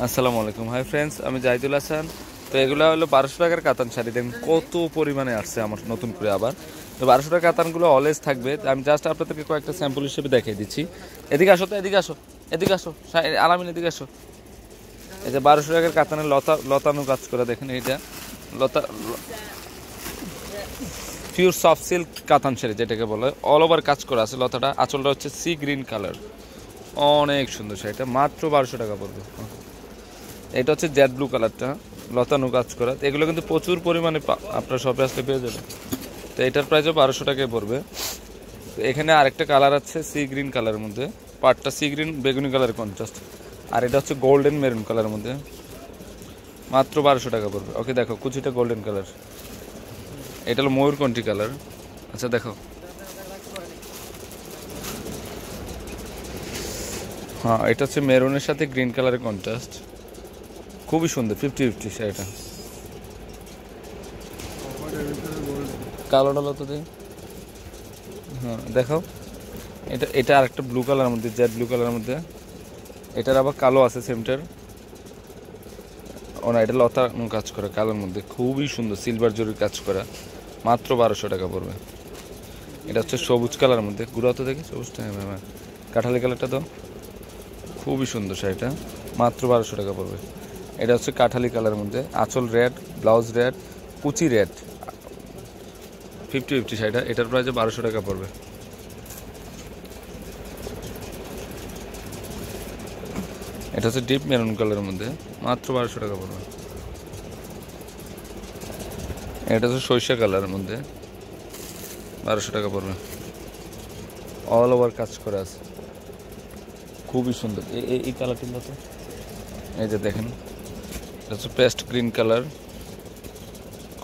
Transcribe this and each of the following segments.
আসসালামু আলাইকুম। Hi friends, আমি জাহিদুল হাসান। তো এগুলো হলো 1200 টাকার কাতান শাড়ি। দেখুন কত পরিমাণে আসছে আমার নতুন করে আবার। তো 1200 টাকার কাতানগুলো অলওয়েজ থাকবে। আমি জাস্ট আপনাদেরকে কয়েকটা স্যাম্পল হিসেবে দেখিয়ে দিচ্ছি। এদিকে আসো, তো এদিকে আসো, এদিকে আসো আলামিন, এদিকে আসো। এই যে 1200 টাকার কাতানের লতানো কাজ করে দেখেন। এইটা লতা পিওর সফট সিল্ক কাতান শাড়ি যেটাকে বলে, অল ওভার কাজ করা আছে। লতাটা আঁচলটা হচ্ছে সি গ্রিন কালার, অনেক সুন্দর শাড়িটা। মাত্র 1200 টাকা পড়বে। এটা হচ্ছে জেড ব্লু কালারটা, লতানো কাজ করা। এগুলো কিন্তু প্রচুর পরিমাণে আপনার শপে আসলে পেয়ে যাবেন। তো এটার প্রাইসও 1200 টাকায় পড়বে। তো এখানে আরেকটা কালার আছে সি গ্রিন কালারের মধ্যে, পাটটা সি গ্রিন বেগুনি কালার কন্ট্রাস্ট, আর এটা হচ্ছে গোল্ডেন মেরুন কালারের মধ্যে। মাত্র 1200 টাকা পড়বে। ওকে দেখো, কুচিটা গোল্ডেন কালার, এটা হলো ময়ূরকণ্ঠী কালার। আচ্ছা দেখো, হ্যাঁ এটা হচ্ছে মেরুনের সাথে গ্রিন কালারের কন্ট্রাস্ট, খুবই সুন্দর। 50-50 শাড়িটা। কালোটা লতো দিই, হ্যাঁ দেখো, এটা এটা আরেকটা ব্লু কালারের মধ্যে, জেড ব্লু কালারের মধ্যে। এটার আবার কালো আছে সেমটার। ও না, এটা লতা কাজ করা কালোর মধ্যে, খুবই সুন্দর, সিলভার জরির কাজ করা। মাত্র 1200 টাকা পড়বে। এটা হচ্ছে সবুজ কালারের মধ্যে, গুঁড়া তো দেখি সবুজটা, হ্যাঁ কাঠালি কালারটা তো খুবই সুন্দর শাড়িটা। মাত্র 1200 টাকা পড়বে। এটা হচ্ছে কাঠালি কালারের মধ্যে, আঁচল রেড, ব্লাউজ রেড, কুচি রেড। 50-50 শাড়িটা, এটার প্রাইস 1200 টাকা পড়বে। এটা হচ্ছে ডিপ মেরুন কালারের মধ্যে, মাত্র 1200 টাকা পড়বে। এটা হচ্ছে সরিষা কালারের মধ্যে, 1200 টাকা পড়বে। অল ওভার কাজ করা আছে, খুবই সুন্দর। এই কালারটি তো, এই যে দেখেন, এটা হচ্ছে পেস্ট গ্রিন কালার,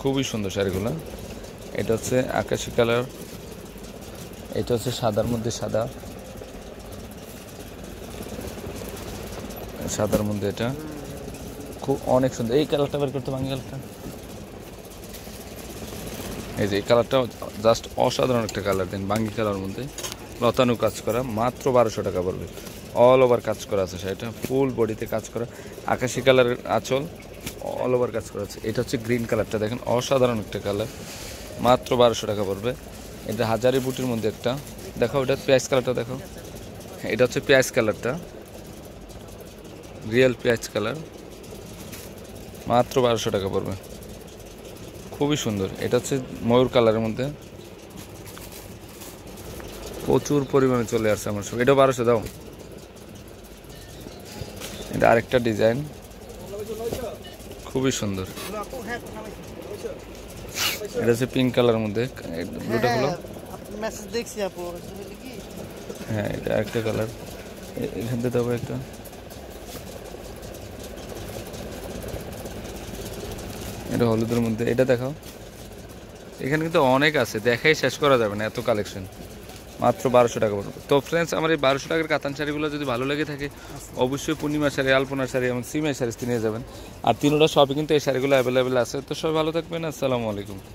খুবই সুন্দর শাড়িগুলো। এটা হচ্ছে আকাশি কালার, এটা হচ্ছে সাদার মধ্যে সাদা, সাদার মধ্যে এটা খুব অনেক সুন্দর। এই কালারটা বের করতে, বাঙালি কালারটা, এই যে এই কালারটা জাস্ট অসাধারণ একটা কালার। দেন বাঙ্গি কালার মধ্যে লতানো কাজ করা, মাত্র 1200 টাকা পড়বে। অল ওভার কাজ করা আছে শাড়িটা, ফুল বডিতে কাজ করা, আকাশি কালারের আঁচল, অল ওভার কাজ করা আছে। এটা হচ্ছে গ্রিন কালারটা, দেখেন অসাধারণ একটা কালার, মাত্র 1200 টাকা পড়বে। এটা হাজারি বুটির মধ্যে একটা, দেখো এটা পেঁয়াজ কালারটা, দেখো এটা হচ্ছে পেঁয়াজ কালারটা, রিয়েল পেঁয়াজ কালার। মাত্র 1200 টাকা পড়বে, খুবই সুন্দর। এটা হচ্ছে ময়ূর কালারের মধ্যে, প্রচুর পরিমাণে চলে আসছে আমার সব। এটা 1200 দাও। এটা আরেকটা ডিজাইন, খুবই সুন্দর। এটা হচ্ছে পিঙ্ক কালারের মধ্যে, ব্লুটা হলো, হ্যাঁ এটা আরেকটা কালার, এখান থেকে দেবো একটা। এটা হলুদের মধ্যে, এটা দেখাও। এখানে কিন্তু অনেক আছে, দেখাই শেষ করা যাবে না, এত কালেকশন। মাত্র 1200 টাকা পড়বে। তো ফ্রেন্ডস, আমার এই 1200 টাকার কাতান শাড়িগুলো যদি ভালো লেগে থাকে, অবশ্যই পূর্ণিমা শাড়ি, আলপনা শাড়ি এবং সিমের শাড়ি নিয়ে যাবেন। আর তিনোটা সবই কিন্তু এই শাড়িগুলো অ্যাভেলেবেল আছে। তো সবাই ভালো থাকবেন। আসসালামু আলাইকুম।